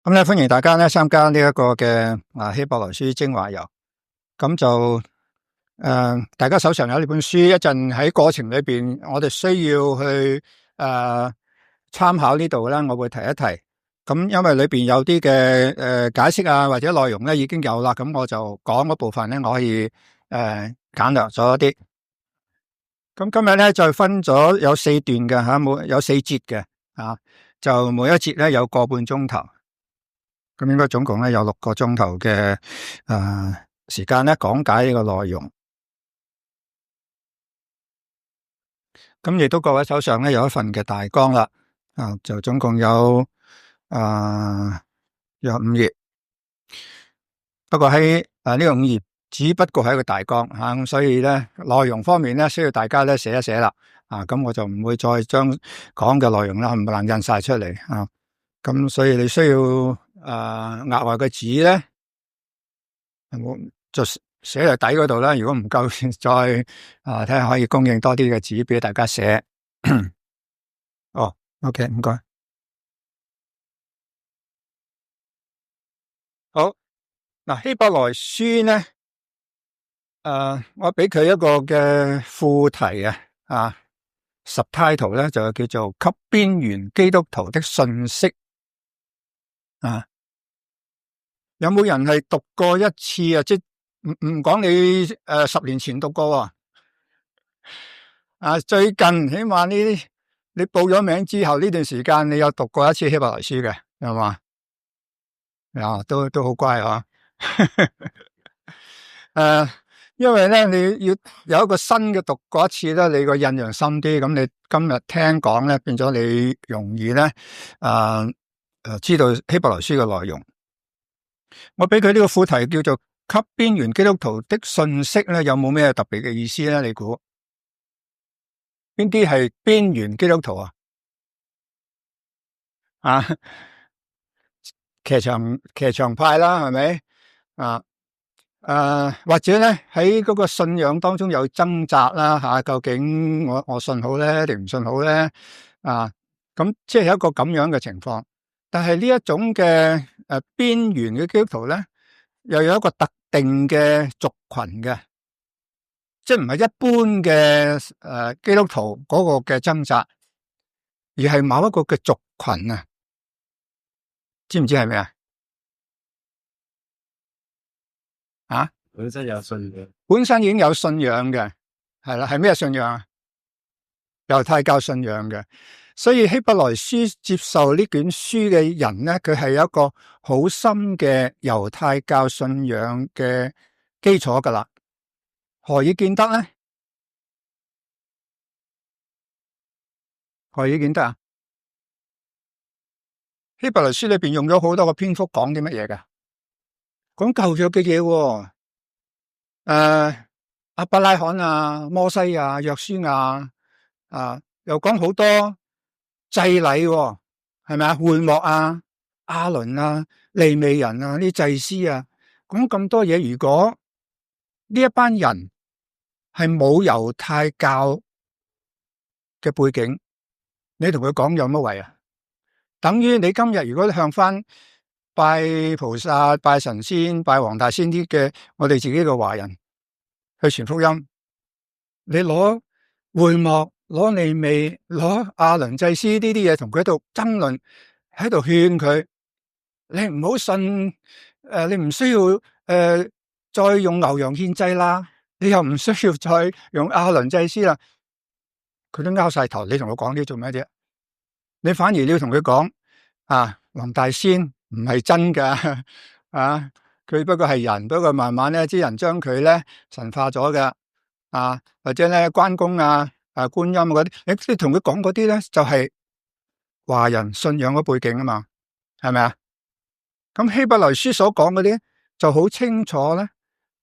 咁咧，歡迎大家咧參加呢一個嘅希伯來書精華遊。咁就大家手上有呢本書，一陣喺過程裏邊，我哋需要去參考呢度咧，我會提一提。咁因為裏邊有啲嘅解釋啊，或者內容咧已經有啦，咁我就講嗰部分咧，我可以簡略咗一啲。咁今日咧就分咗有4段嘅吓，有4節嘅啊，就每一節咧有個半鐘頭。咁應該總共咧有6個鐘頭嘅時間咧講解呢個內容。咁亦都各位手上咧有一份嘅大綱啦，就總共有有5頁。不過喺呢個5頁只不過係一個大綱吓，咁所以咧內容方面咧需要大家咧寫一寫啦。咁我就唔會再將講嘅內容啦唔能印晒出嚟啊。咁所以你需要額外嘅紙咧，就寫喺底嗰度啦。如果唔夠，再睇下可以供應多啲嘅紙俾大家寫。哦，OK，唔該。好，嗱，希伯來書咧，我俾佢一個嘅副題subtitle 咧就叫做給邊緣基督徒的信息。有冇人係讀過一次啊？即唔講你10年前讀過最近起碼你報咗名之後呢段時間，你有讀過一次希伯來書嘅，係嘛？都好乖啊！因為咧你要有一個新嘅讀過一次咧，你個印象深啲，咁你今日聽講咧，變咗你容易咧知道希伯來書嘅內容。我俾佢呢個副題叫做給邊緣基督徒的信息咧，有冇咩特別嘅意思咧？你估邊啲係邊緣基督徒騎牆派啦，係咪或者咧喺嗰個信仰當中有掙扎啦究竟我信好咧定唔信好咧咁即係有一個咁樣嘅情況。但係呢一種嘅邊緣嘅基督徒咧，又有一個特定嘅族群嘅，即係唔係一般嘅基督徒嗰個嘅掙扎，而係某一個嘅族群知唔知係咩本身有信仰，本身已經有信仰嘅，係啦，係咩信仰猶太教信仰嘅。所以希伯來書接受呢卷書嘅人咧，佢係有一個好深嘅猶太教信仰嘅基礎噶啦。何以見得咧？何以見得希伯來書裏邊用咗好多個篇幅講啲乜嘢嘅？講舊約嘅嘢，亞伯拉罕摩西約書亞又講好多祭禮，係咪會幕亞倫利未人啲祭司講咁多嘢。如果呢一班人係冇猶太教嘅背景，你同佢講有乜謂等於你今日如果向翻拜菩薩、拜神仙、拜黃大仙啲嘅我哋自己嘅華人去傳福音，你攞會幕、攞利未、攞亞倫祭司呢啲嘢同佢喺度爭論，喺度勸佢，你唔好信你唔需要再用牛羊獻祭啦，你又唔需要再用亞倫祭司啦，佢都拗晒頭。你同佢講啲做咩啫？你反而你要同佢講黃大仙唔係真噶佢不過係人，不過慢慢咧啲人將佢咧神化咗嘅或者咧關公觀音嗰啲，你同佢講嗰啲咧就係華人信仰嘅背景嘛，係咪咁希伯來書所講嗰啲就好清楚咧，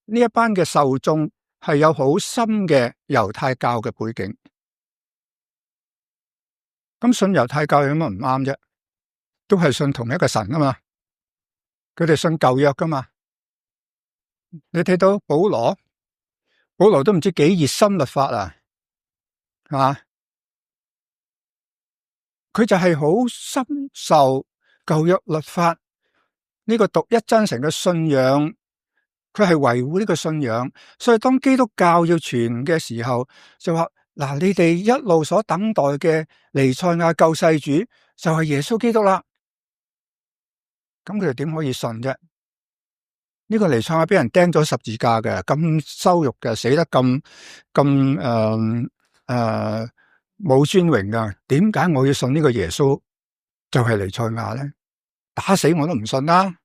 呢一班嘅受眾係有好深嘅猶太教嘅背景。咁信猶太教有乜唔啱啫？都係信同一個神嘛，佢哋信舊約噶嘛。你睇到保羅都唔知幾熱心律法係嘛？佢就係好深受舊約律法呢個獨一真神嘅信仰，佢係維護呢個信仰。所以當基督教要傳嘅時候，就話嗱，你哋一路所等待嘅彌賽亞救世主就係耶穌基督啦。咁佢哋點可以信啫？呢個彌賽亞俾人釘咗十字架嘅，咁羞辱嘅，死得咁冇尊榮噶。點解我要信呢個耶穌就係彌賽亞咧？打死我都唔信啦，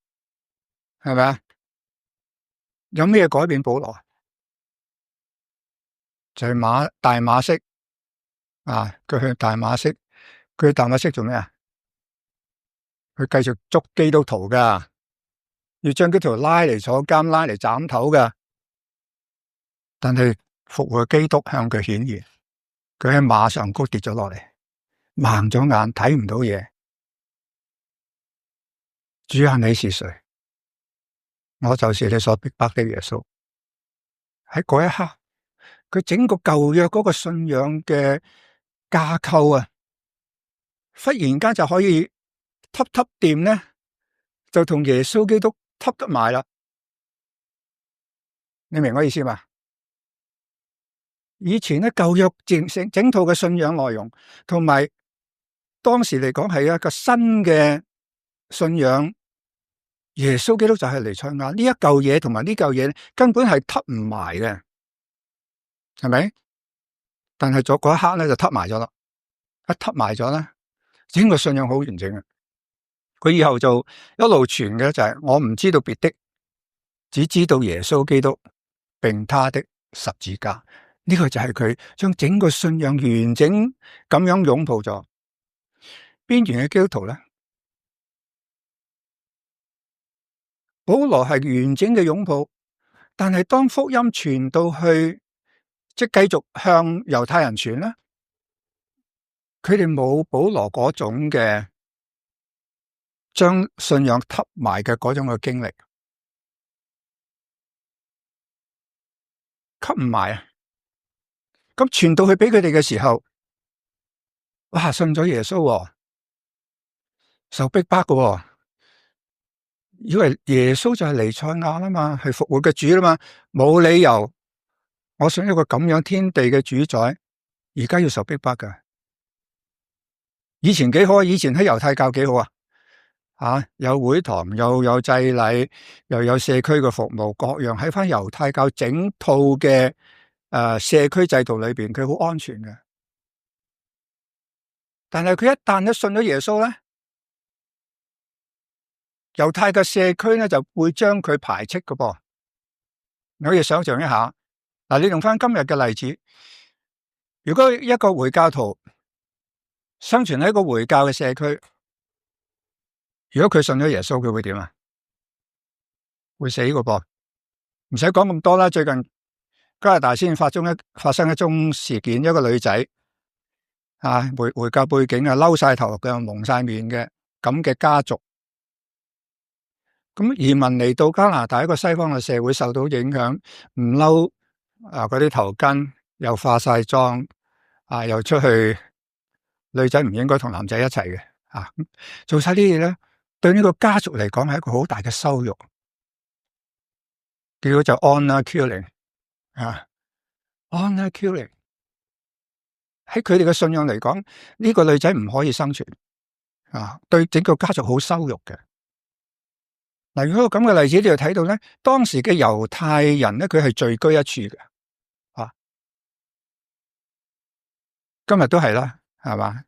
係咪啊？有咩改變保羅？就係大馬色啊！佢去大馬色，佢去大馬色做咩啊？佢繼續捉基督徒噶，要將基督徒拉嚟坐監，拉嚟斬頭噶。但係復活基督向佢顯現，佢喺馬上高跌咗落嚟，盲咗眼，睇唔到嘢。主啊，你是誰？我就是你所逼迫的耶穌。喺嗰一刻，佢整個舊約嗰個信仰嘅架構啊，忽然間就可以揼掂咧，就同耶穌基督揼得埋啦。你明我意思嘛？以前咧舊約整套嘅信仰內容，同埋當時嚟講係一個新嘅信仰。耶穌基督就係彌賽亞，呢一嚿嘢同埋呢嚿嘢根本係揼唔埋嘅，係咪？但係咗嗰一刻咧就揼埋咗啦，一揼埋咗咧，整個信仰好完整啊！佢以後就一路傳嘅就係我唔知道別的，只知道耶穌基督並他的十字架。呢個就係佢將整個信仰完整咁樣擁抱咗。邊緣嘅基督徒咧？保羅係完整嘅擁抱，但係當福音傳到去，即係繼續向猶太人傳咧，佢哋冇保羅嗰種嘅將信仰吸埋嘅嗰種嘅經歷，吸唔埋啊！咁傳到去俾佢哋嘅時候，哇，信咗耶穌，受逼迫嘅，以為耶穌就係彌賽亞啦嘛，係復活嘅主啦嘛，冇理由我信一個咁樣天地嘅主宰，而家要受逼迫㗎。以前幾好啊，以前喺猶太教幾好啊，有會堂，又有祭禮，又有社區嘅服務，各樣喺翻猶太教整套嘅社區制度裏邊，佢好安全嘅。但係佢一旦一信咗耶穌咧，猶太嘅社區咧就會將佢排斥㗎噃。你可以想象一下，嗱，你用翻今日嘅例子，如果一個回教徒生存喺一個回教嘅社區，如果佢信咗耶穌，佢會點啊？會死㗎噃，唔使講咁多啦。最近加拿大先發生一宗事件，一個女仔回教背景啊，嬲晒頭嘅，蒙晒面嘅咁嘅家族，咁移民嚟到加拿大一個西方嘅社會受到影響，唔嬲嗰啲頭巾又化晒妝又出去，女仔唔應該同男仔一齊嘅做晒啲嘢咧，對呢個家族嚟講係一個好大嘅羞辱，叫做 honor killing。honor killing 喺佢哋嘅信仰嚟講，呢個女仔唔可以生存對整個家族好羞辱嘅。嗱，如果咁嘅例子，你就睇到咧，當時嘅猶太人咧，佢係聚居一處嘅今日都係啦，係嘛？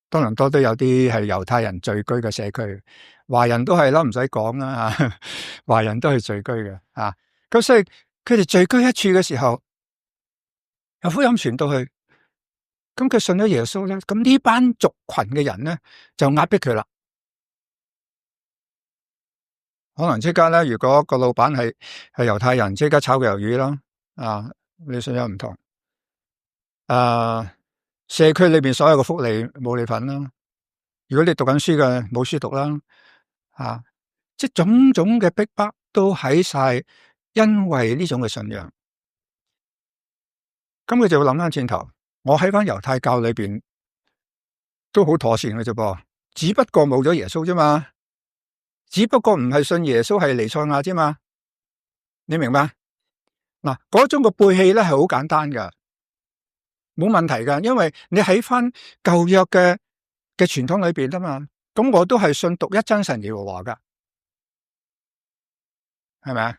多倫多都有啲係猶太人聚居嘅社區，華人都係啦，唔使講啦吓，華人都係聚居嘅咁所以佢哋聚居一處嘅時候，有福音傳到去，咁佢信咗耶穌咧，咁呢班族群嘅人咧就壓迫佢啦。可能即刻咧，如果個老闆係猶太人，即刻炒魷魚啦你信仰唔同社區裏邊所有嘅福利冇你份啦。如果你讀緊書嘅，冇書讀啦即係種種嘅逼迫都喺晒，因為呢種嘅信仰。咁佢就會諗翻轉頭，我喺翻猶太教裏邊都好妥善嘅啫噃，只不過冇咗耶穌啫嘛。只不過唔係信耶穌係彌賽亞啫嘛，你明白？嗱，嗰種嘅背棄咧係好簡單噶，冇問題噶，因為你喺翻舊約嘅傳統裏邊啊嘛，咁我都係信獨一真神耶和華噶，係咪啊？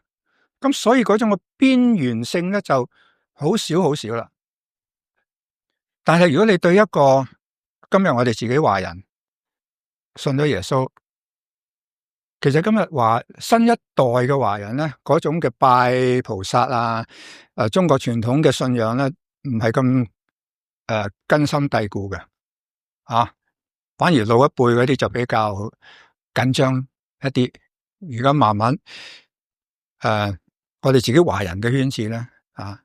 咁所以嗰種嘅邊緣性咧就好少好少啦。但係如果你對一個今日我哋自己華人信咗耶穌，其實今日話新一代嘅華人咧，嗰種嘅拜菩薩啊，中國傳統嘅信仰咧，唔係咁根深蒂固嘅，啊，反而老一輩嗰啲就比較緊張一啲。而家慢慢我哋自己華人嘅圈子咧，啊，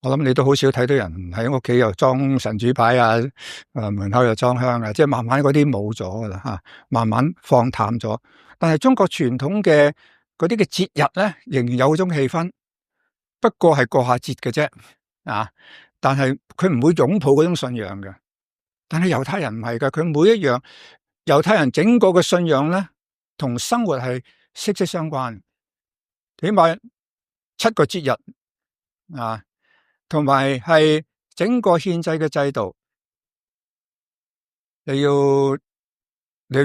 我諗你都好少睇到人喺屋企又裝神主牌啊，門口又裝香啊，即係慢慢嗰啲冇咗噶啦吓，慢慢放淡咗。但係中國傳統嘅嗰啲嘅節日咧，仍然有嗰種氣氛，不過係過下節嘅啫，啊！但係佢唔會擁抱嗰種信仰嘅。但係猶太人唔係噶，佢每一樣猶太人整個嘅信仰咧，同生活係息息相關，起碼7個節日啊，同埋係整個獻祭嘅制度，你要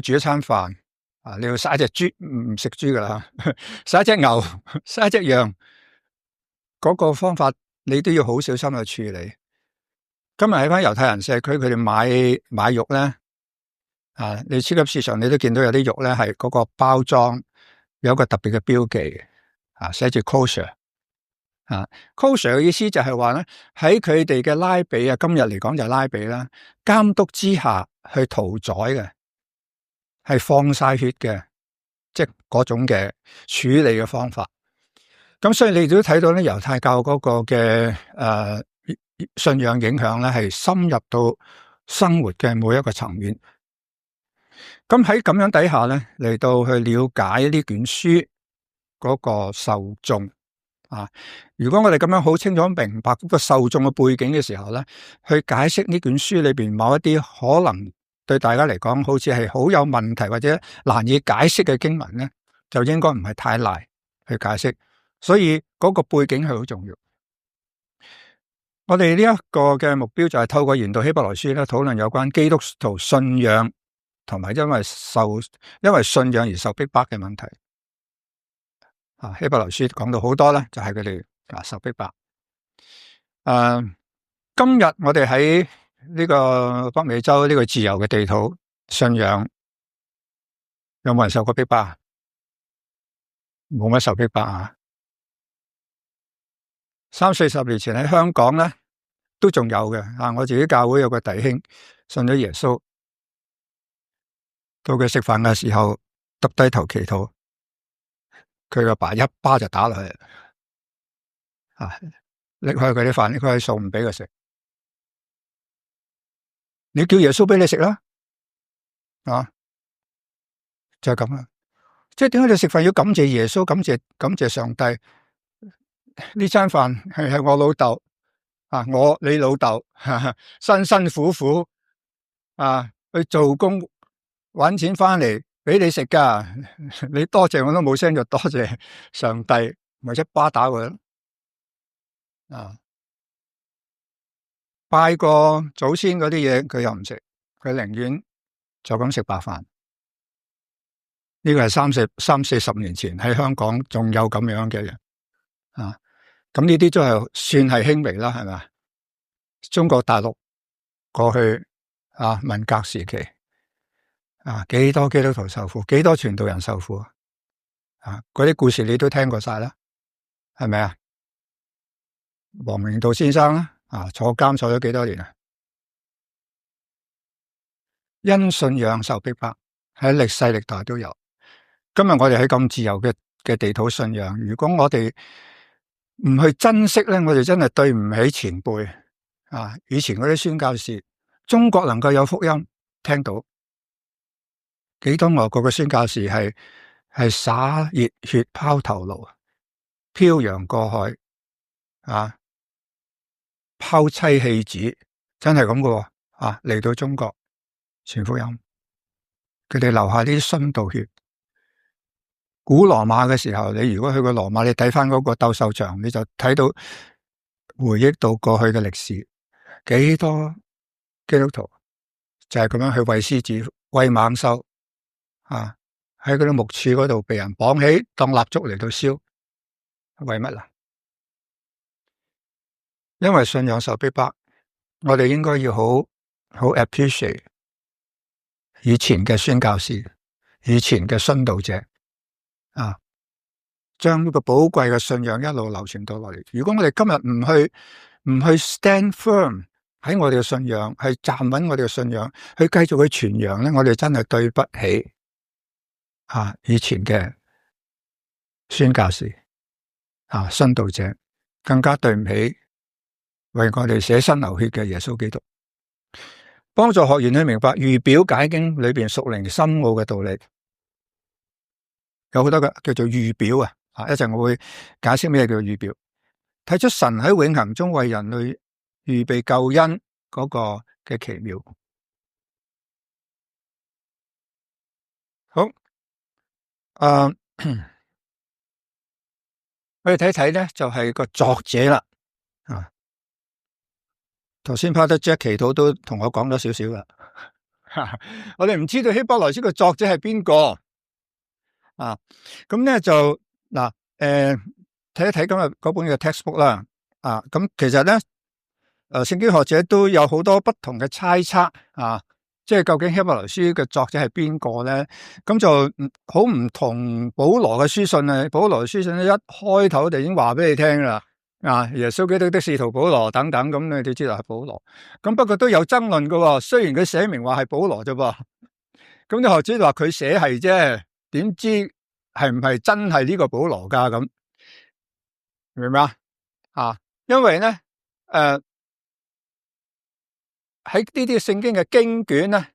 煮一餐飯啊，你要殺一隻豬，唔食豬噶啦，殺一隻牛，殺一隻羊，嗰個方法你都要好小心去處理。今日喺翻猶太人社區，佢哋買肉咧，啊，你超級市場你都見到有啲肉咧係嗰個包裝有一個特別嘅標記啊，寫住 kosher 啊，kosher 嘅意思就係話咧，喺佢哋嘅拉比啊，今日嚟講就係拉比啦，監督之下去屠宰嘅，係放晒血嘅，即係嗰種嘅處理嘅方法。咁所以你都睇到咧，猶太教嗰個嘅信仰影響咧，係深入到生活嘅每一個層面。咁喺咁樣底下咧，嚟到去了解呢卷書嗰個受眾啊。如果我哋咁樣好清楚明白嗰個受眾嘅背景嘅時候咧，去解釋呢卷書裏邊某一啲可能對大家嚟講好似係好有問題或者難以解釋嘅經文咧，就應該唔係太難去解釋。所以嗰個背景係好重要。我哋呢一個嘅目標就係透過研讀希伯來書咧，討論有關基督徒信仰同埋因為信仰而受逼迫嘅問題。啊，希伯來書講到好多咧，就係佢哋受逼迫。今日我哋喺呢個北美洲呢個自由嘅地土，信仰有冇人受過逼迫？冇乜受逼迫啊！30-40年前喺香港咧，都仲有嘅。啊，我自己教會有個弟兄信咗耶穌，到佢食飯嘅時候耷低頭祈禱，佢個爸一巴就打落去，啊，拎開佢啲飯，拎開餸唔俾佢食。你叫耶穌俾你食啦，啊，就係咁啦。即係點解你食飯要感謝耶穌，感謝上帝？呢餐飯係我老豆啊，你老豆辛辛苦苦啊去做工搵錢翻嚟俾你食噶，你多謝我都冇聲，就多謝上帝，咪一巴打佢咯。啊，拜過祖先嗰啲嘢佢又唔食，佢寧願就咁食白飯。呢個係30-40年前喺香港仲有咁樣嘅人啊。咁呢啲都係算係輕微啦，係咪？中國大陸過去啊，文革時期啊，幾多基督徒受苦，幾多傳道人受苦啊！嗰啲故事你都聽過晒啦，係咪啊？王明道先生啦，啊，坐監坐咗幾多年啊？因信仰受逼迫，喺歷世歷代都有。今日我哋喺咁自由嘅地土信仰，如果我哋唔去珍惜咧，我哋真係對唔起前輩啊！以前嗰啲宣教士，中國能夠有福音聽到，幾多外國嘅宣教士係灑熱血拋頭顱，漂洋過海啊，拋妻棄子，真係咁嘅啊！嚟到中國傳福音，佢哋留下呢啲殉道血。古羅馬嘅時候，你如果去過羅馬，你睇翻嗰個鬥獸場，你就睇到回憶到過去嘅歷史，幾多基督徒就係咁樣去餵獅子、餵猛獸啊，喺嗰啲木柱嗰度被人綁起當蠟燭嚟到燒，為乜啊？因為信仰受逼迫，我哋應該要好 appreciate 以前嘅宣教士、以前嘅殉道者啊，將呢個寶貴嘅信仰一路流傳到落嚟。如果我哋今日唔去 stand firm 喺我哋嘅信仰，係站穩我哋嘅信仰，去繼續去傳揚咧，我哋真係對不起以前嘅宣教士殉道者，更加對唔起為我哋捨身流血嘅耶穌基督。幫助學員去明白預表解經裏邊屬靈深奧嘅道理，有好多嘅叫做預表一陣我會解釋咩叫預表，睇出神喺永恆中為人類預備救恩嗰個嘅奇妙。好，我哋睇睇咧就係個作者啦。頭先 Pastor Jack 祈禱都同我講咗少少啦。我哋唔知道希伯來書嘅作者係邊個咁咧就嗱睇一睇今日嗰本嘅 textbook 啦。咁其實咧聖經學者都有好多不同嘅猜測即係究竟希伯來書嘅作者係邊個咧？咁就好唔同保羅嘅書信啊！保羅嘅書信咧一開頭就已經話俾你聽啦。耶穌基督的使徒保羅等等，咁你哋知道係保羅。咁不過都有爭論噶，雖然佢寫明話係保羅啫噃，咁啲學者話佢寫係啫，點知係唔係真係呢個保羅噶？咁明唔明因為咧，喺呢啲聖經嘅經卷咧，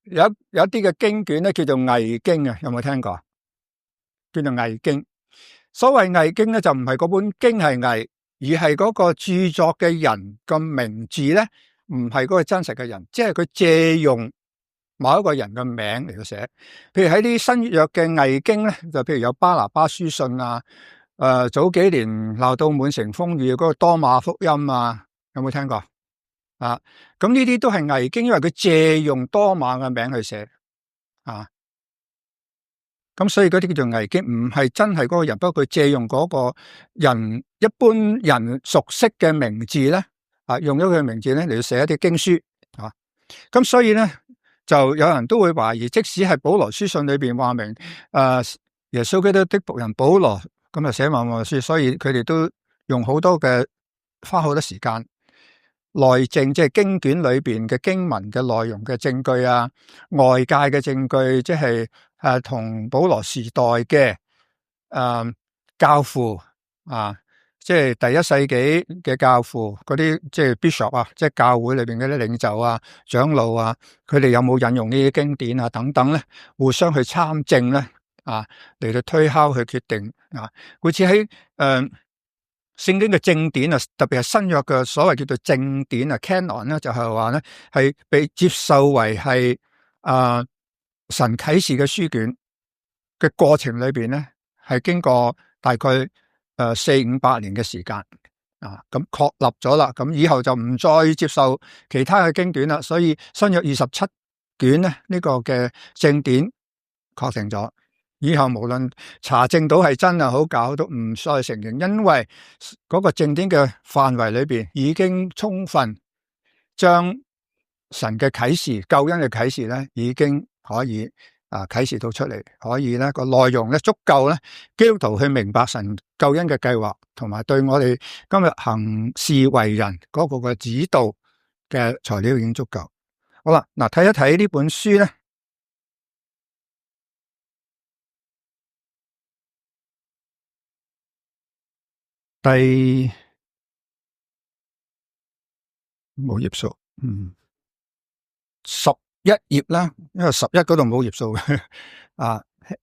有一啲嘅經卷咧叫做偽經有冇聽過？叫做偽經。所謂偽經咧，就唔係嗰本經係偽，而係嗰個著作嘅人個名字咧，唔係嗰個真實嘅人，即係佢借用某一個人嘅名嚟到寫。譬如喺啲新約嘅偽經咧，就譬如有巴拿巴書信早幾年鬧到滿城風雨嗰個多馬福音有冇聽過？咁呢啲都係偽經，因為佢借用多馬嘅名去寫咁所以嗰啲叫做偽經，唔係真係嗰個人，不過佢借用嗰個人一般人熟悉嘅名字咧，用咗佢嘅名字咧嚟到寫一啲經書咁所以咧就有人都會懷疑，即使係保羅書信裏邊話明耶穌基督的僕人保羅咁寫某某書，所以佢哋都用花好多時間內證，即係經卷裏邊嘅經文嘅內容嘅證據外界嘅證據，即係同保羅時代嘅教父即係第一世紀嘅教父嗰啲，即係 bishop 即係教會裏邊嗰啲領袖長老佢哋有冇引用呢啲經典等等咧，互相去參證咧嚟到推敲去決定好似喺聖經嘅正典特別係新約嘅所謂叫做正典canon 咧，就係話咧係被接受為係神啟示嘅書卷嘅過程裏邊咧，係經過大概400-500年嘅時間咁確立咗啦。咁以後就唔再接受其他嘅經典啦。所以新約27卷咧呢個嘅正典確定咗，以後無論查證到係真好假都唔再承認，因為嗰個正典嘅範圍裏邊已經充分將神嘅啟示、救恩嘅啟示咧，已經可以啟示到出嚟，可以咧個內容咧足夠咧基督徒去明白神救恩嘅計劃，同埋對我哋今日行事為人嗰個嘅指導嘅材料已經足夠。好啦，睇一睇呢本書咧，冇頁數11頁啦，因為11嗰度冇頁數嘅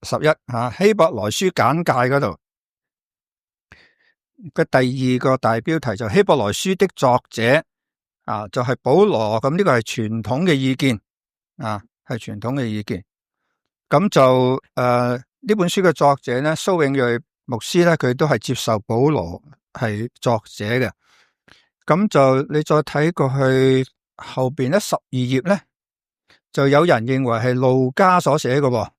11希伯來書簡介嗰度嘅第二個大標題就希伯來書的作者就係保羅。咁呢個係傳統嘅意見係傳統嘅意見。咁就呢本書嘅作者咧，蘇永睿牧師咧，佢都係接受保羅係作者嘅。咁就你再睇過去後邊咧12頁咧，就有人認為係路加所寫嘅喎。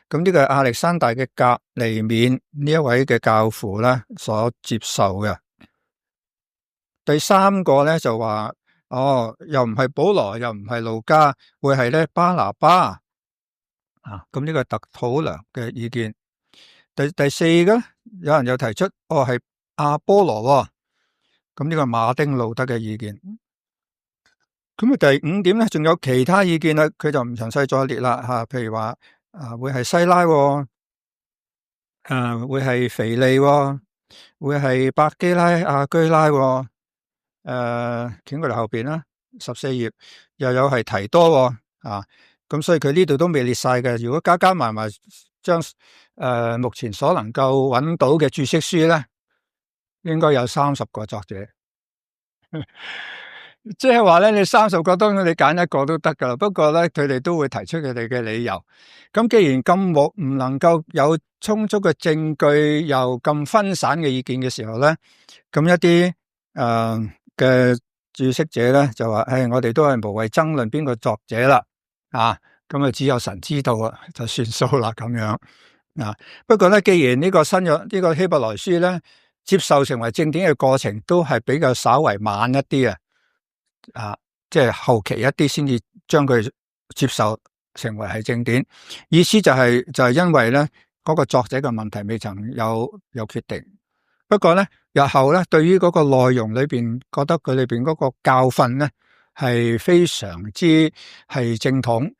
咁呢個係亞歷山大嘅革尼免呢一位嘅教父咧所接受嘅。第三個咧就話，又唔係保羅，又唔係路加，會係咧巴拿巴。咁呢個係特土良嘅意見。第四個有人又提出，係阿波羅。咁呢個係馬丁路德嘅意見。咁啊，第五點咧，仲有其他意見啦，佢就唔詳細再列啦吓。譬如話會係西拉，會係腓利，會係百基拉、亞居拉。卷過嚟後邊啦，14頁又有係提多。咁所以佢呢度都未列晒嘅。如果加埋將目前所能夠揾到嘅注釋書咧，應該有30個作者。即係話咧，你30個當中你揀一個都得噶啦。不過咧，佢哋都會提出佢哋嘅理由。咁既然咁唔能夠有充足嘅證據，又咁分散嘅意見嘅時候咧，咁一啲嘅注釋者咧就話，我哋都係無謂爭論邊個作者啦。咁啊，只有神知道啊，就算數啦咁樣。不過咧，既然呢個新約呢個希伯來書咧，接受成為正典嘅過程都係比較稍為慢一啲即係後期一啲先至將佢接受成為係正典。意思就係因為咧嗰個作者嘅問題未曾有決定。不過咧，日後咧對於嗰個內容裏邊，覺得佢裏邊嗰個教訓咧係非常之係正統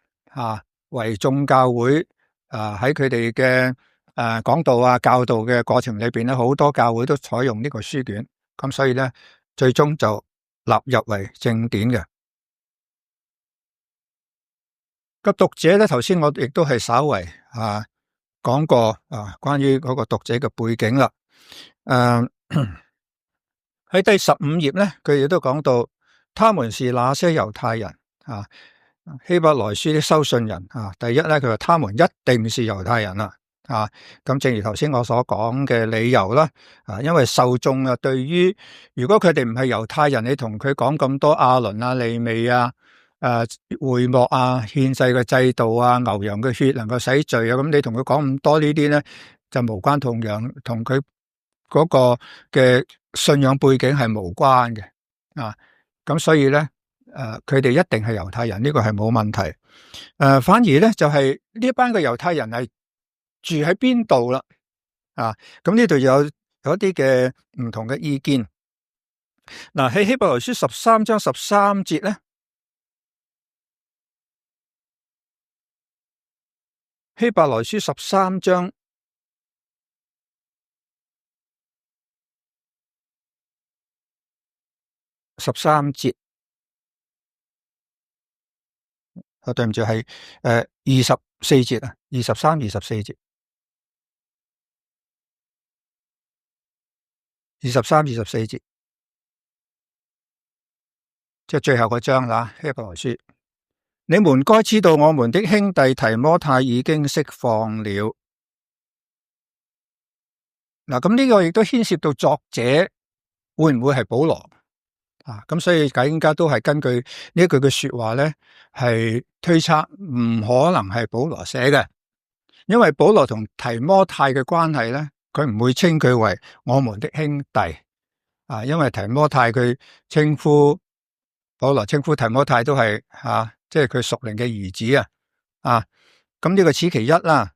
為眾教會喺佢哋嘅講道教導嘅過程裏邊咧，好多教會都採用呢個書卷，咁所以咧最終就納入為正典嘅。個讀者咧，頭先我亦都係稍為講過關於嗰個讀者嘅背景啦。喺第15頁咧，佢亦都講到，他們是那些猶太人希伯來書的收信人第一咧，佢話他們一定是猶太人啦。咁正如頭先我所講嘅理由啦，因為受眾對於如果佢哋唔係猶太人，你同佢講咁多亞倫利未會幕獻祭嘅制度牛羊嘅血能夠洗罪咁你同佢講咁多呢啲咧，就無關痛癢，同佢嗰個嘅信仰背景係無關嘅咁所以咧佢哋一定係猶太人，呢個係冇問題。反而咧就係呢一班嘅猶太人係住喺邊度啦？咁呢度有一啲嘅唔同嘅意見。喺希伯來書13章13節咧，希伯來書13章13節，對唔住係24節23、24節。23、24節，即係最後嗰章啦。希伯來書，你們該知道我們的兄弟提摩太已經釋放了。咁呢個亦都牽涉到作者會唔會係保羅咁所以大家都係根據呢一句嘅說話咧，係推測唔可能係保羅寫嘅，因為保羅同提摩太嘅關係咧，佢唔會稱佢為我們的兄弟因為提摩太佢稱呼保羅稱呼提摩太都係即係佢屬靈嘅兒子咁呢個此其一啦。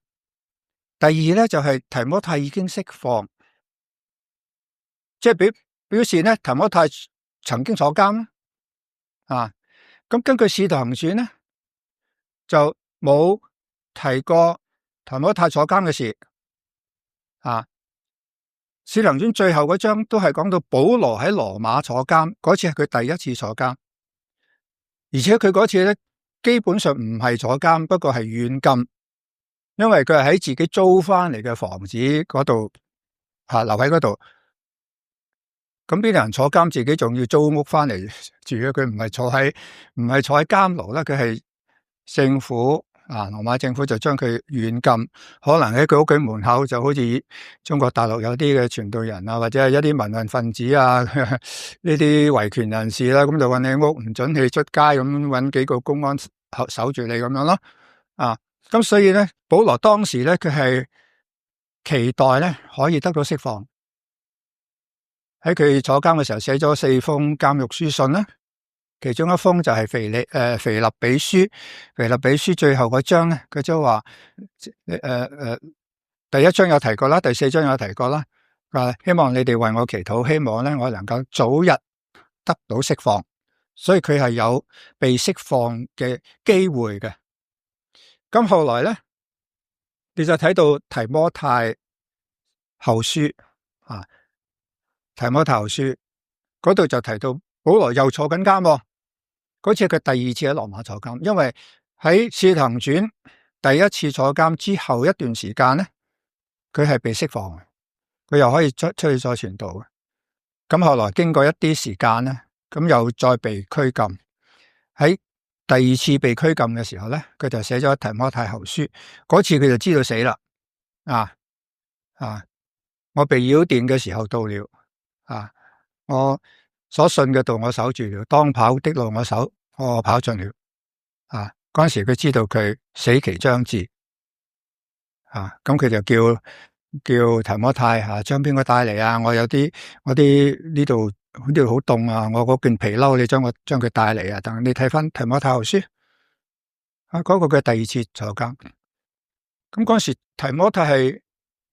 第二咧就係提摩太已經釋放，即係表示咧提摩太曾經坐監咁根據《使徒行傳》咧就冇提過提摩太坐監嘅事《使徒行傳》最後嗰章都係講到保羅喺羅馬坐監，嗰次係佢第一次坐監，而且佢嗰次咧基本上唔係坐監，不過係軟禁，因為佢係喺自己租翻嚟嘅房子嗰度留喺嗰度。咁邊個人坐監自己仲要租屋翻嚟住？佢唔係坐喺監牢啦，佢係政府羅馬政府就將佢軟禁，可能喺佢屋企門口，就好似中國大陸有啲嘅傳道人啊，或者係一啲民運分子啊，呢啲維權人士啦，咁就搵你屋唔准你出街，咁搵幾個公安守住你咁樣咯。咁所以咧，保羅當時咧，佢係期待咧可以得到釋放。喺佢坐監嘅時候，寫咗4封監獄書信啦。其中一封就係腓立比書，腓立比書最後嗰章咧，佢就話第1章有提過啦，第4章有提過啦。希望你哋為我祈禱，希望咧我能夠早日得到釋放。所以佢係有被釋放嘅機會嘅。咁後來咧，你就睇到提摩太後書提摩太後書嗰度就提到保羅又坐緊監。嗰次佢第2次喺羅馬坐監，因為喺使徒行傳第1次坐監之後一段時間咧，佢係被釋放，佢又可以出去再傳道嘅。咁後來經過一啲時間咧，咁又再被拘禁。喺第2次被拘禁嘅時候咧，佢就寫咗提摩太後書。嗰次佢就知道死啦，我被擾電嘅時候到了，我所信嘅道我守住了，當跑的路我跑盡了。嗰陣時佢知道佢死期將至，咁佢就叫提摩太將邊個帶嚟啊？我啲呢度好似好凍啊！我嗰件皮褸你將佢帶嚟啊！等你睇翻提摩太後書，嗰個嘅第2次坐監。咁嗰陣時提摩太係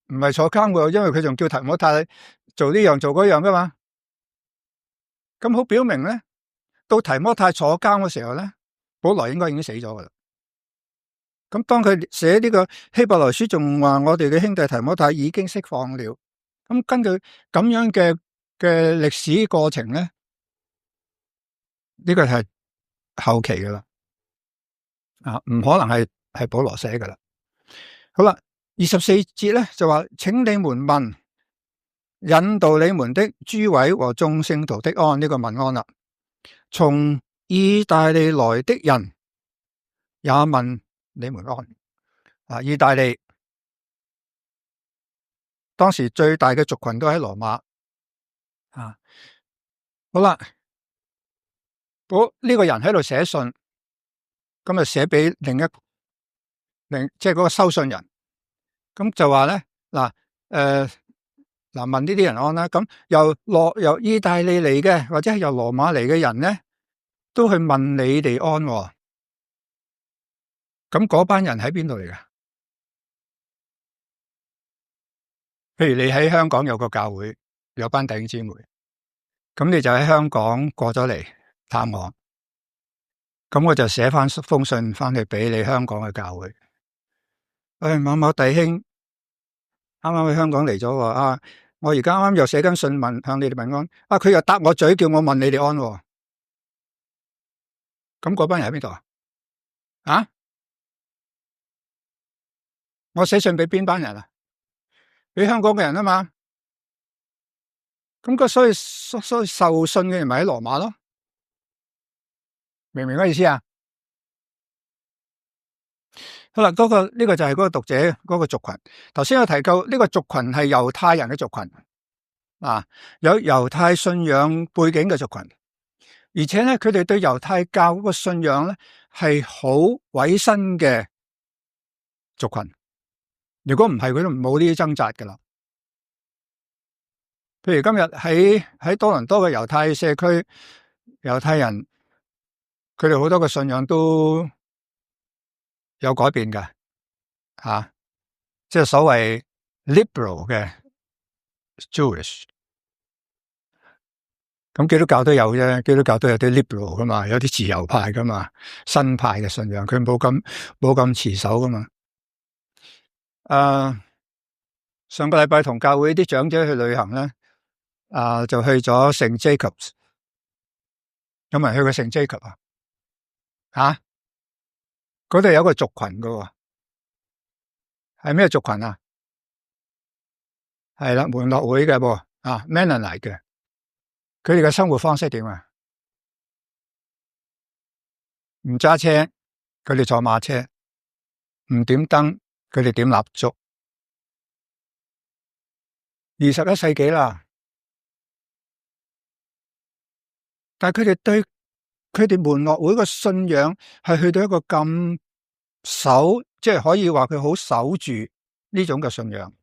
唔係坐監嘅？因為佢仲叫提摩太做呢樣做嗰樣噶嘛。咁好表明咧，到提摩太坐監嘅時候咧，保羅應該已經死咗噶啦。咁當佢寫呢個希伯來書，仲話我哋嘅兄弟提摩太已經釋放了。咁根據咁樣嘅歷史過程咧，呢個係後期噶啦，唔可能係保羅寫噶啦。好啦，24節咧就話，請你們問引導你們的諸位和眾聖徒的安，呢個問安啦。從意大利來的人也問你們安。意大利當時最大嘅族群都喺羅馬。好啦，呢個人喺度寫信，咁就寫俾即係嗰個收信人，咁就話咧問呢啲人安啦。咁由意大利嚟嘅，或者係由羅馬嚟嘅人咧，都去問你哋安。咁嗰班人喺邊度嚟㗎？譬如你喺香港有個教會，有班弟兄姊妹，咁你就喺香港過咗嚟探我，咁我就寫翻封信翻去俾你香港嘅教會。某某弟兄啱啱去香港嚟咗，我而家啱啱又寫緊信向你哋問安。佢又答我嘴，叫我問你哋安。咁嗰班人喺邊度啊？我寫信俾邊班人啊？俾香港嘅人啊嘛。咁所以受信嘅人咪喺羅馬咯？明唔明嗰意思啊？好啦，呢個就係嗰個讀者嗰個族群。頭先有提到呢個族群係猶太人嘅族群，有猶太信仰背景嘅族群，而且咧佢哋對猶太教嗰個信仰咧係好委身嘅族群。如果唔係，佢都冇呢啲掙扎噶啦。譬如今日喺多倫多嘅猶太社區，猶太人佢哋好多嘅信仰都有改變嘅，即係所謂 liberal 嘅 Jewish。咁基督教都有啫，基督教都有啲 liberal 噶嘛，有啲自由派噶嘛，新派嘅信仰，佢冇咁持守噶嘛。上個禮拜同教會啲長者去旅行咧，就去咗聖 Jacobs。有冇人去過聖 Jacob 啊？嗰度有個族群噶，係咩族群啊？係啦，門諾會嘅噃，Mennonite 嘅。佢哋嘅生活方式點啊？唔揸車，佢哋坐馬車，唔點燈，佢哋點蠟燭。21世紀啦，但係佢哋對佢哋門諾會個信仰係去到一個咁守，即係可以話佢好守住呢種嘅信仰，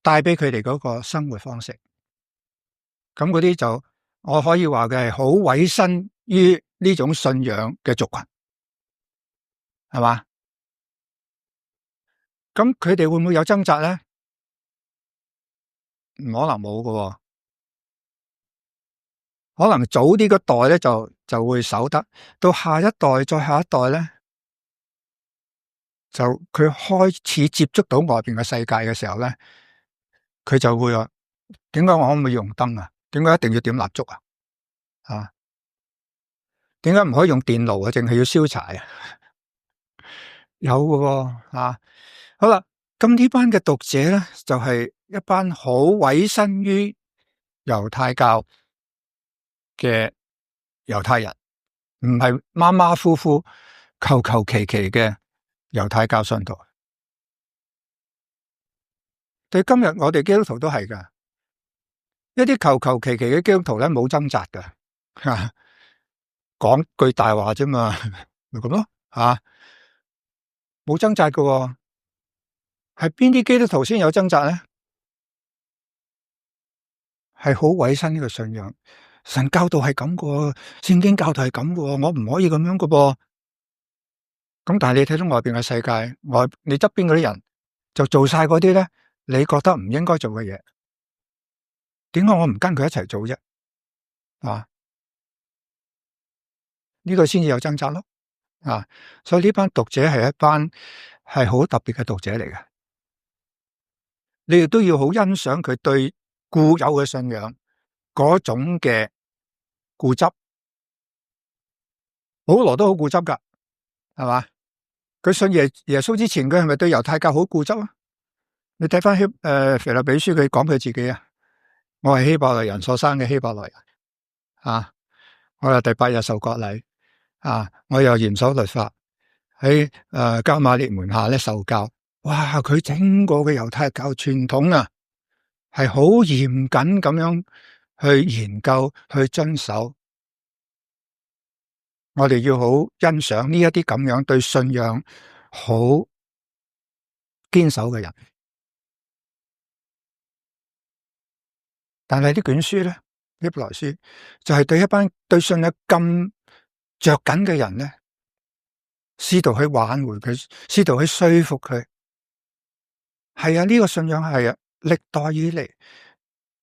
帶俾佢哋嗰個生活方式。咁嗰啲就我可以話嘅係好委身於呢種信仰嘅族群，係嘛？咁佢哋會唔會有掙扎咧？唔可能冇㗎，可能早啲嗰代咧就會守得，到下一代再下一代咧，就佢開始接觸到外邊嘅世界嘅時候咧，佢就會話：點解我可唔可以用燈啊？點解一定要點蠟燭啊？啊？點解唔可以用電爐啊？淨係要燒柴啊？有㗎喎，啊！好啦，咁呢班嘅讀者咧，就係一班好委身於猶太教嘅猶太人，唔係馬馬虎虎、求求其其嘅猶太教信徒。對今日我哋基督徒都係噶，一啲求求其其嘅基督徒咧，冇掙扎噶，講句大話啫嘛，咪咁咯，吓冇掙扎噶，係邊啲基督徒先有掙扎咧？係好委身呢個信仰，神教導係咁個，聖經教導係咁個，我唔可以咁樣噶噃。咁但係你睇到外邊嘅世界，你側邊嗰啲人就做晒嗰啲咧，你覺得唔應該做嘅嘢，點解我唔跟佢一齊做啫？啊，呢個先至有掙扎咯。啊，所以呢班讀者係一班係好特別嘅讀者嚟嘅，你亦都要好欣賞佢對固有嘅信仰嗰種嘅固執。保羅都好固執噶，係嘛？佢信耶穌之前，佢係咪對猶太教好固執啊？你睇翻腓立比書，佢講佢自己啊，我係希伯來人所生嘅希伯來人啊，我又第8日受割禮啊，我又嚴守律法，喺迦瑪列門下咧受教。哇！佢整個嘅猶太教傳統啊，係好嚴謹咁樣去研究去遵守。我哋要好欣賞呢一啲咁樣對信仰好堅守嘅人。但係呢卷書咧，希伯來書就係對一班對信仰咁着緊嘅人咧，試圖去挽回佢，試圖去說服佢。係啊，呢個信仰係啊，歷代以嚟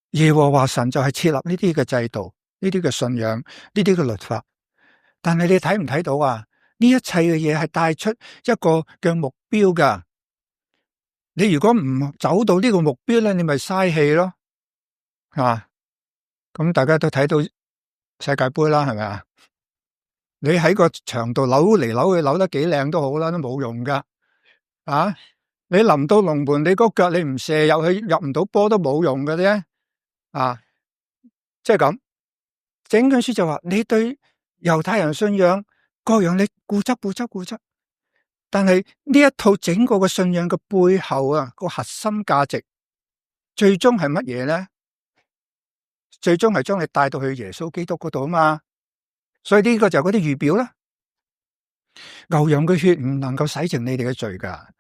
耶和華神就係設立呢啲嘅制度，呢啲嘅信仰，呢啲嘅律法。但係你睇唔睇到啊？呢一切嘅嘢係帶出一個嘅目標噶。你如果唔走到呢個目標咧，你咪嘥氣咯。啊，咁大家都睇到世界盃啦，係咪啊？你喺個場度扭嚟扭去，扭得幾靚都好啦，都冇用噶。啊，你臨到龍門，你個腳你唔射入去，入唔到波都冇用嘅啫。啊，即係咁。整卷書就話你對猶太人信仰各樣你固執，但係呢一套整個嘅信仰嘅背後啊，個核心價值最終係乜嘢咧？最終係將你帶到去耶穌基督嗰度啊嘛。所以呢個就係嗰啲預表啦。牛羊嘅血唔能夠洗淨你哋嘅罪噶，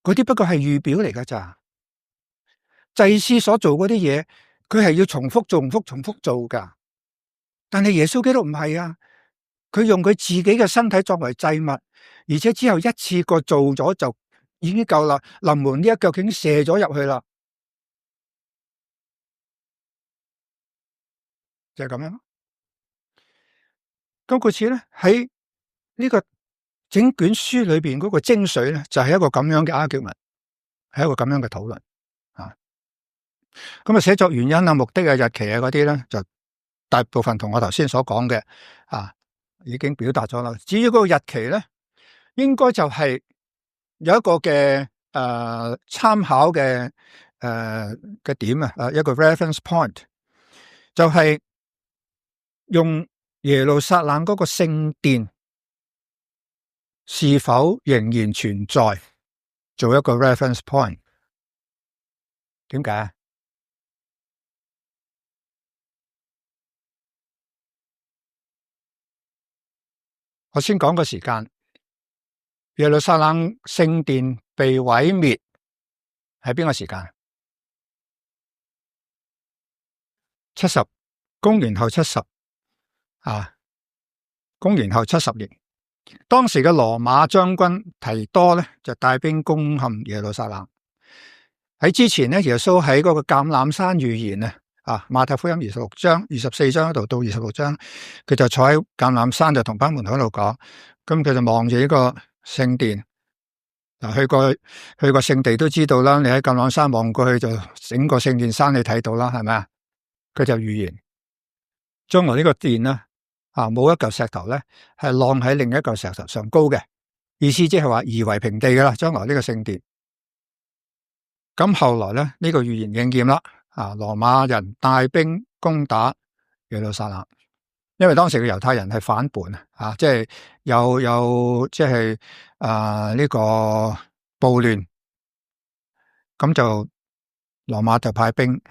嗰啲不過係預表嚟噶咋。祭司所做嗰啲嘢，佢係要重複做噶。但係耶穌基督唔係啊，佢用佢自己嘅身體作為祭物，而且之後一次過做咗就已經夠啦。臨門呢一腳已經射咗入去啦，就係咁樣。咁故此咧，喺呢個整卷書裏邊嗰個精髓咧，就係一個咁樣嘅 argument，係一個咁樣嘅討論啊。咁啊，寫作原因啊、目的啊、日期啊嗰啲咧，就大部分同我頭先所講嘅啊，已經表達咗啦。至於嗰個日期咧，應該就係有一個嘅參考嘅嘅點啊，一個 reference point，就係用耶路撒冷嗰個聖殿是否仍然存在，做一個 reference point。點解？我先講個時間，耶路撒冷聖殿被毀滅係邊個時間？70，公元後70啊，公元後70年。當時嘅羅馬將軍提多咧就帶兵攻陷耶路撒冷。喺之前咧，耶穌喺嗰個橄欖山預言馬太福音26章、24章嗰度到26章，佢就坐喺橄欖山就同班門徒喺度講，咁佢就望住呢個聖殿。嗱，去過聖地都知道啦，你喺橄欖山望過去就整個聖殿山你睇到啦，係咪啊？佢就預言將來呢個殿咧冇一嚿石頭咧係晾喺另一嚿石頭上高嘅，意思即係話夷為平地噶啦，將來呢個聖殿。咁後來咧呢個預言應驗啦，羅馬人帶兵攻打耶路撒冷，因為當時嘅猶太人係反叛即係有即係呢個暴亂，咁就羅馬就派兵，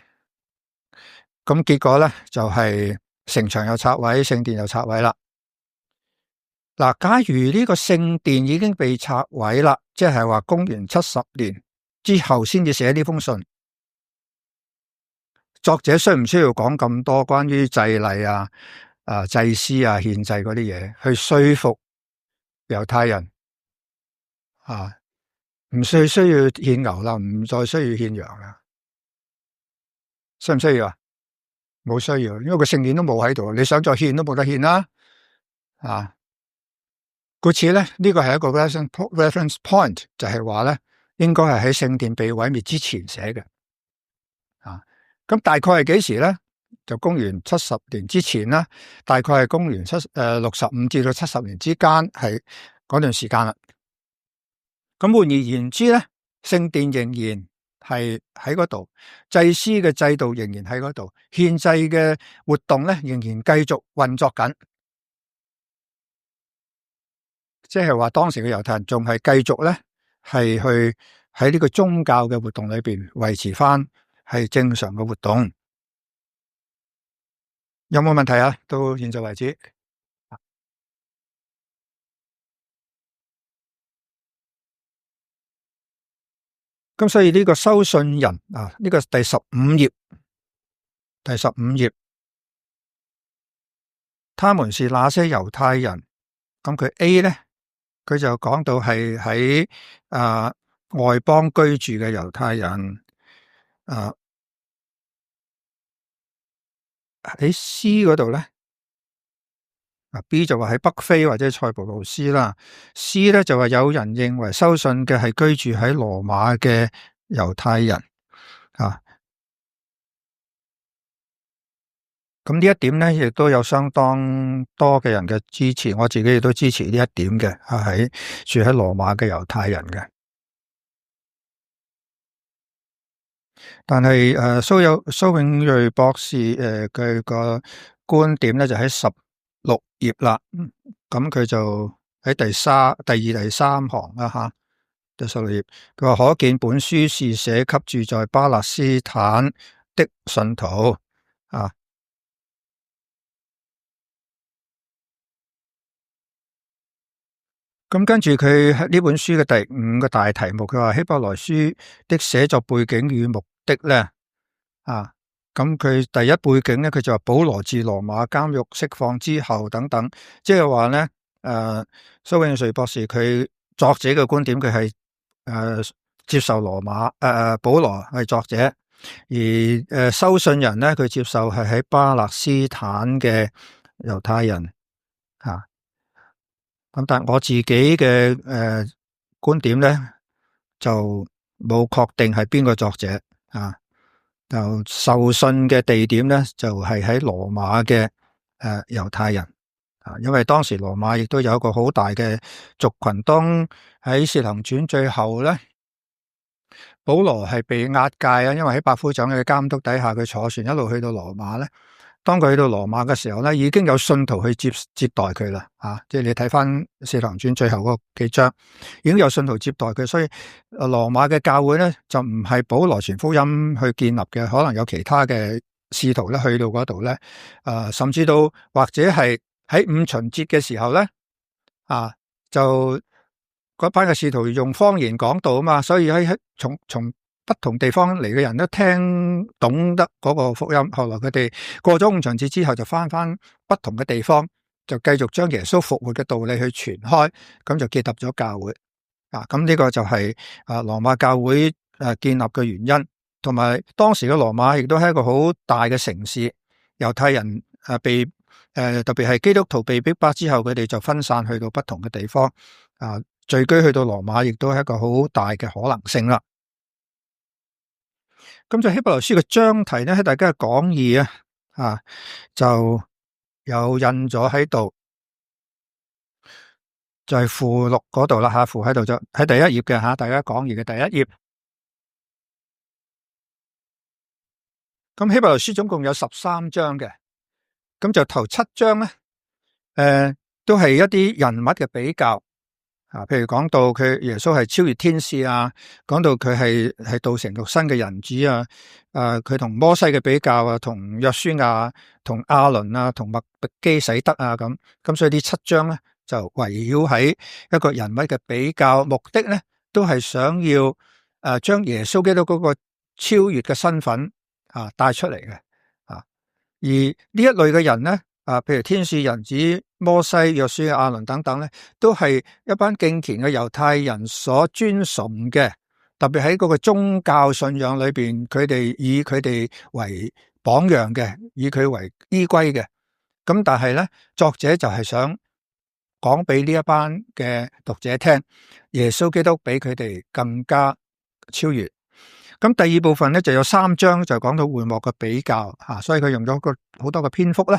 咁結果咧就係城牆又拆毀，聖殿又拆毀啦。嗱，假如呢個聖殿已經被拆毀啦，即係話公元70年之後先至寫呢封信，作者需唔需要講咁多關於祭禮祭司獻祭嗰啲嘢去說服猶太人唔需要獻牛啦，唔再需要獻羊啦？需唔需要啊？冇需要，因為個聖殿都冇喺度，你想再獻都冇得獻啦。故此咧，呢個係一個 reference point， 就係話咧，應該係喺聖殿被毀滅之前寫嘅。咁大概係幾時咧？就公元70年之前啦，大概係公元65至到70年之間，係嗰段時間啦。咁換而言之咧，聖殿仍然係喺嗰度，祭司嘅制度仍然喺嗰度，獻祭嘅活動咧仍然繼續運作緊。即係話當時嘅猶太人仲係繼續咧係去喺呢個宗教嘅活動裏邊維持翻係正常嘅活動。有冇問題啊？到現在為止。咁所以呢個收信人呢個第15頁，他們是那些猶太人。咁佢 A 咧，佢就講到係喺外邦居住嘅猶太人。喺 C 嗰度咧，B 就話喺北非或者塞浦路斯啦。C 咧就話有人認為收信嘅係居住喺羅馬嘅猶太人。咁呢一點咧，亦都有相當多嘅人嘅支持，我自己亦都支持呢一點嘅，喺住喺羅馬嘅猶太人嘅。但係蘇永瑞博士佢個觀點咧就喺16頁啦。咁佢就喺第二、第三行啦第16頁，佢話可見本書是寫給住在巴勒斯坦的信徒咁跟住佢呢本書嘅第5個大題目，佢話希伯來書的寫作背景與目的咧咁佢第一背景咧，佢就話保羅自羅馬監獄釋放之後等等，即係話咧蘇永瑞博士佢作者嘅觀點，佢係接受羅馬保羅係作者，而收信人咧佢接受係喺巴勒斯坦嘅猶太人咁但係我自己嘅觀點咧就冇確定係邊個作者就受信嘅地點咧就係喺羅馬嘅猶太人因為當時羅馬亦都有一個好大嘅族群。當喺《使徒行傳》最後咧，保羅係被押解因為喺百夫長嘅監督底下，佢坐船一路去到羅馬咧當佢去到羅馬嘅時候咧，已經有信徒去接待佢啦，即係你睇翻《使徒行傳》最後嗰幾章，已經有信徒接待佢，所以羅馬嘅教會咧就唔係保羅傳福音去建立嘅，可能有其他嘅使徒咧去到嗰度咧，甚至到或者係喺五旬節嘅時候咧，就嗰班嘅使徒用方言講道啊嘛，所以喺從不同地方嚟嘅人都聽懂得嗰個福音。後來佢哋過咗五旬節之後，就翻不同嘅地方，就繼續將耶穌復活嘅道理去傳開，咁就結合咗教會。咁呢個就係羅馬教會建立嘅原因，同埋當時嘅羅馬亦都係一個好大嘅城市。猶太人被特別係基督徒被逼迫之後，佢哋就分散去到不同嘅地方，聚居去到羅馬，亦都係一個好大嘅可能性啦。咁就希伯來書嘅章題咧，喺大家嘅講義就有印咗喺度，就係附錄嗰度啦，附喺度就喺第一頁嘅大家講義嘅第一頁。咁希伯來書總共有13章嘅，咁就頭7章咧，都係一啲人物嘅比較。譬如講到佢耶穌係超越天使講到佢係道成肉身嘅人子佢同摩西嘅比較同約書亞、同亞倫同麥特基洗德咁所以呢7章咧就圍繞喺一個人物嘅比較，目的咧都係想要將耶穌基督嗰個超越嘅身份帶出嚟嘅而呢一類嘅人咧譬如天使、人子、摩西、約書亞、亞倫等等咧，都係一班敬虔嘅猶太人所尊崇嘅，特別喺嗰個宗教信仰裏邊，佢哋以佢哋為榜樣嘅，以佢為依歸嘅。咁但係咧，作者就係想講俾呢一班嘅讀者聽，耶穌基督比佢哋更加超越。咁第二部分咧就有3章就講到會幕嘅比較所以佢用咗好多嘅篇幅咧。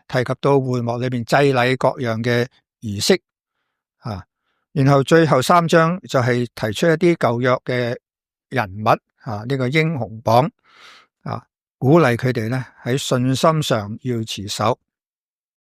提及到會幕裏邊祭禮各樣嘅儀式然後最後3章就係提出一啲舊約嘅人物呢個英雄榜鼓勵佢哋咧喺信心上要持守。